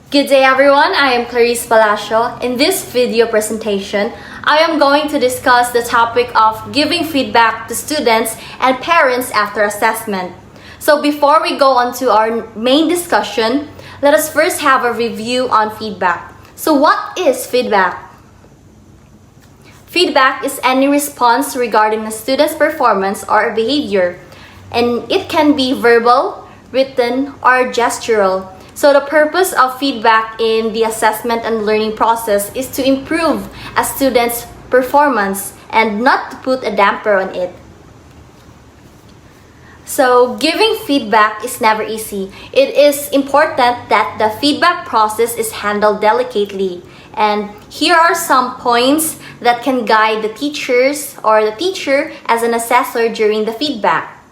Good day everyone, I am Clarice Palacio. In this video presentation, I am going to discuss the topic of giving feedback to students and parents after assessment. So before we go on to our main discussion, let us first have a review on feedback. So what is feedback? Feedback is any response regarding a student's performance or behavior, and it can be verbal, written, or gestural. So the purpose of feedback in the assessment and learning process is to improve a student's performance and not to put a damper on it. So giving feedback is never easy. It is important that the feedback process is handled delicately. And here are some points that can guide the teachers or the teacher as an assessor during the feedback.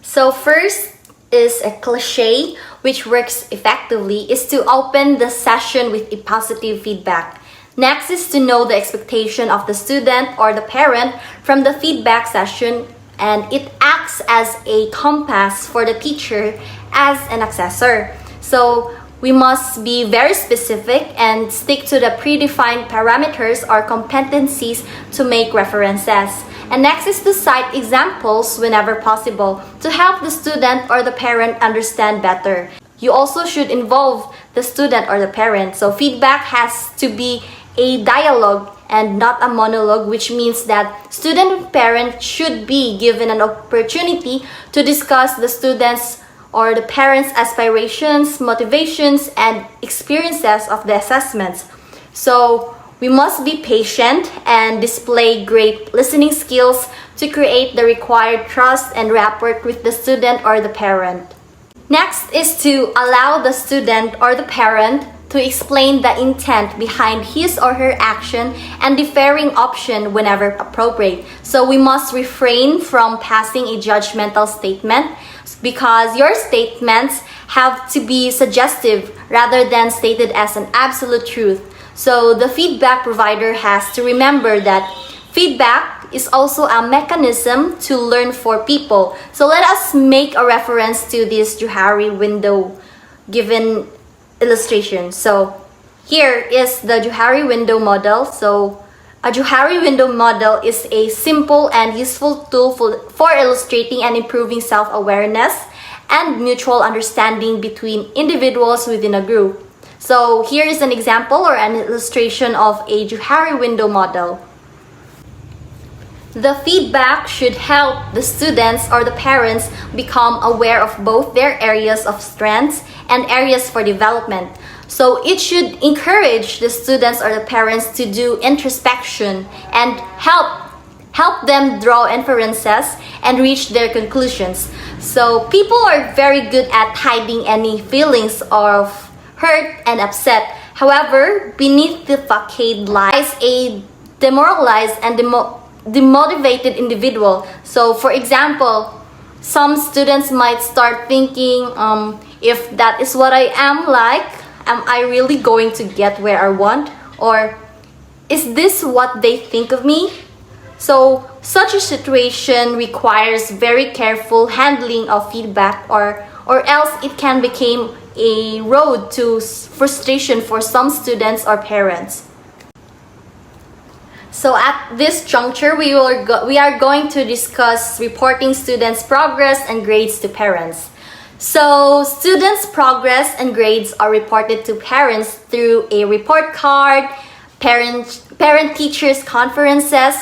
So first is a cliche which works effectively is to open the session with a positive feedback. Next is to know the expectation of the student or the parent from the feedback session, and it acts as a compass for the teacher as an assessor. So we must be very specific and stick to the predefined parameters or competencies to make references. And next is to cite examples whenever possible to help the student or the parent understand better. You also should involve the student or the parent. So feedback has to be a dialogue and not a monologue, which means that student and parent should be given an opportunity to discuss the students or the parents' aspirations, motivations, and experiences of the assessments. So we must be patient and display great listening skills to create the required trust and rapport with the student or the parent. Next is to allow the student or the parent to explain the intent behind his or her action and differing option whenever appropriate. So we must refrain from passing a judgmental statement because your statements have to be suggestive rather than stated as an absolute truth. So the feedback provider has to remember that feedback is also a mechanism to learn for people. So let us make a reference to this Johari window given illustration. So here is the Johari window model. So a Johari window model is a simple and useful tool for illustrating and improving self-awareness and mutual understanding between individuals within a group. So here is an example or an illustration of a Johari window model. The feedback should help the students or the parents become aware of both their areas of strengths and areas for development. So it should encourage the students or the parents to do introspection and help them draw inferences and reach their conclusions. So people are very good at hiding any feelings of hurt and upset. However, beneath the facade lies a demoralized and demotivated individual. So for example, some students might start thinking, if that is what I am like, am I really going to get where I want? Or is this what they think of me? So such a situation requires very careful handling of feedback or else it can become a road to frustration for some students or parents. So at this juncture, we are going to discuss reporting students' progress and grades to parents. So students' progress and grades are reported to parents through a report card, parent-teachers conferences,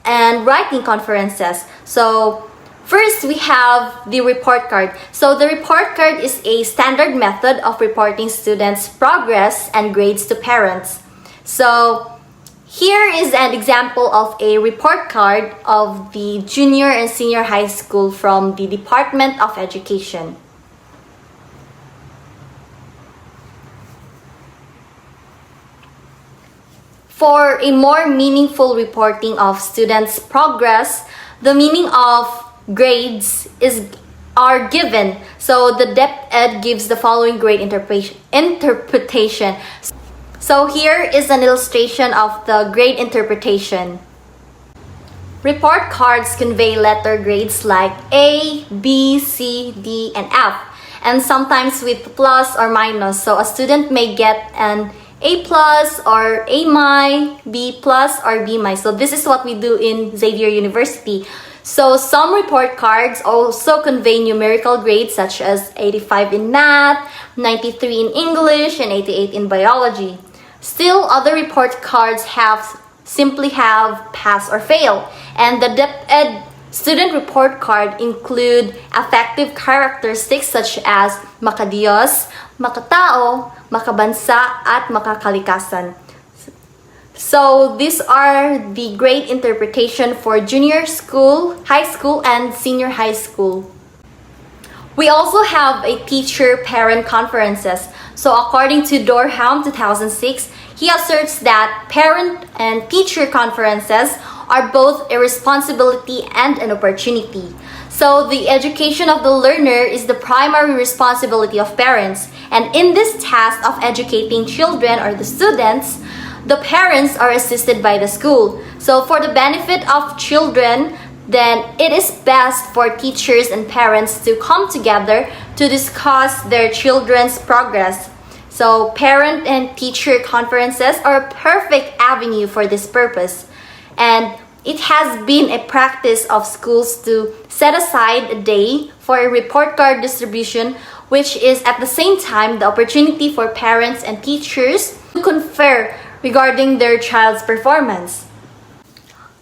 and writing conferences. So first, we have the report card. So the report card is a standard method of reporting students' progress and grades to parents. So here is an example of a report card of the junior and senior high school from the Department of Education. For a more meaningful reporting of students' progress, the meaning of grades are given. So the DepEd gives the following grade interpretation. So here is an illustration of the grade interpretation. Report cards convey letter grades like A, B, C, D, and F. and sometimes with plus or minus. So a student may get an A plus or A minus, B plus or B minus. So this is what we do in Xavier University. So some report cards also convey numerical grades such as 85 in math, 93 in English, and 88 in biology. Still, other report cards simply have pass or fail. And the DepEd student report card include affective characteristics such as makadiyos, makatao, makabansa, at makakalikasan. So these are the grade interpretation for junior school, high school, and senior high school. We also have a teacher-parent conferences. So according to Dorham 2006, he asserts that parent and teacher conferences are both a responsibility and an opportunity. So the education of the learner is the primary responsibility of parents. And in this task of educating children or the students, the parents are assisted by the school. So for the benefit of children, then it is best for teachers and parents to come together to discuss their children's progress. So parent and teacher conferences are a perfect avenue for this purpose. And it has been a practice of schools to set aside a day for a report card distribution, which is at the same time the opportunity for parents and teachers to confer regarding their child's performance.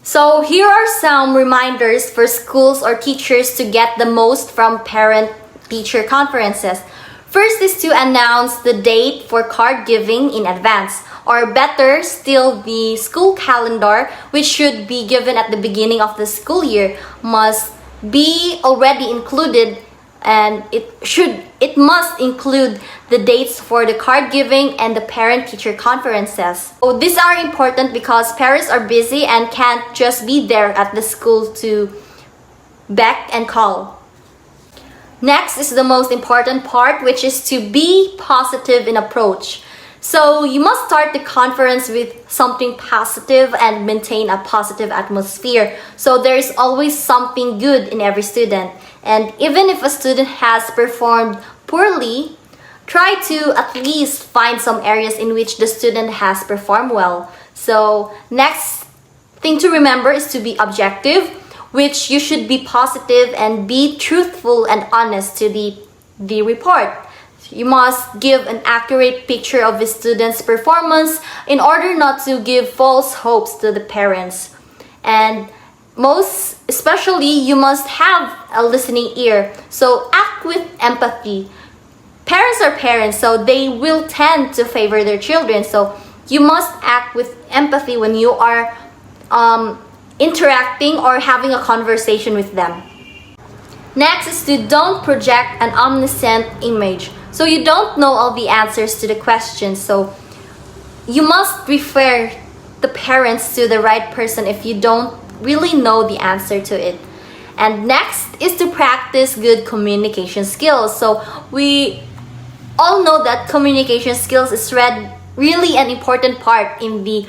So here are some reminders for schools or teachers to get the most from parent-teacher conferences. First is to announce the date for card giving in advance, or better still, the school calendar, which should be given at the beginning of the school year, must be already included, and it must include the dates for the card giving and the parent-teacher conferences. So these are important because parents are busy and can't just be there at the school to beck and call. Next is the most important part, which is to be positive in approach. So you must start the conference with something positive and maintain a positive atmosphere. So there is always something good in every student. And even if a student has performed poorly, try to at least find some areas in which the student has performed well. So next thing to remember is to be objective, which you should be positive and be truthful and honest to the report. You must give an accurate picture of the student's performance in order not to give false hopes to the parents. And most especially, you must have a listening ear. So act with empathy. Parents are parents, so they will tend to favor their children. So you must act with empathy when you are interacting or having a conversation with them. Next is to don't project an omniscient image. So you don't know all the answers to the questions. So you must refer the parents to the right person if you don't really know the answer to it. And next is to practice good communication skills. So we all know that communication skills is really an important part in the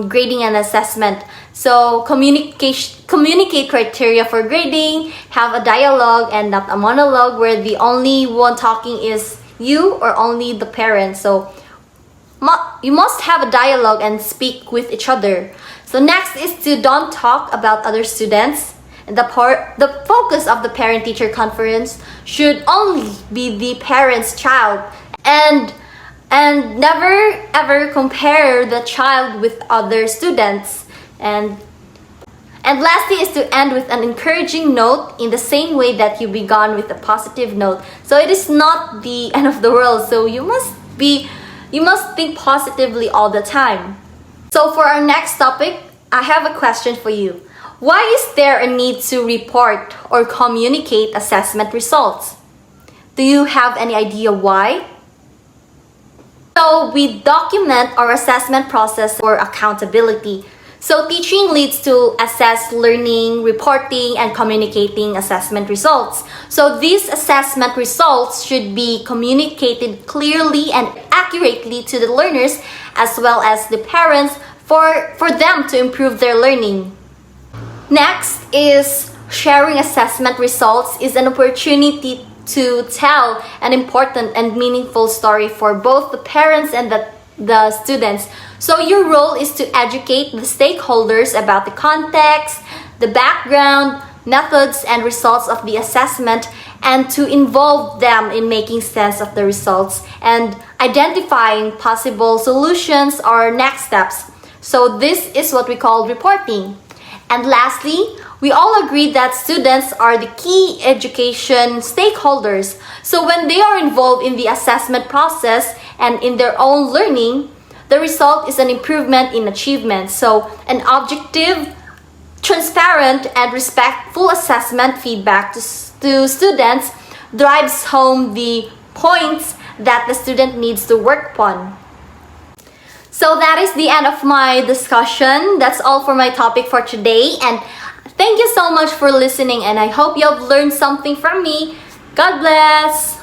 grading and assessment. So communicate criteria for grading, have a dialogue and not a monologue where the only one talking is you or only the parent. So you must have a dialogue and speak with each other. So next is to don't talk about other students. And the focus of the parent-teacher conference should only be the parent's child, and never ever compare the child with other students. And lastly is to end with an encouraging note in the same way that you began with a positive note. So it is not the end of the world. So you must think positively all the time. So for our next topic, I have a question for you. Why is there a need to report or communicate assessment results? Do you have any idea why? So we document our assessment process for accountability. So teaching leads to assess learning, reporting, and communicating assessment results. So these assessment results should be communicated clearly and accurately to the learners as well as the parents for them to improve their learning. Next is sharing assessment results is an opportunity to tell an important and meaningful story for both the parents and the students. So your role is to educate the stakeholders about the context, the background, methods, and results of the assessment, and to involve them in making sense of the results and identifying possible solutions or next steps. So this is what we call reporting. And lastly, we all agree that students are the key education stakeholders. So when they are involved in the assessment process and in their own learning, the result is an improvement in achievement. So an objective, transparent, and respectful assessment feedback to students drives home the points that the student needs to work upon. So that is the end of my discussion. That's all for my topic for today. And thank you so much for listening, and I hope you have learned something from me. God bless.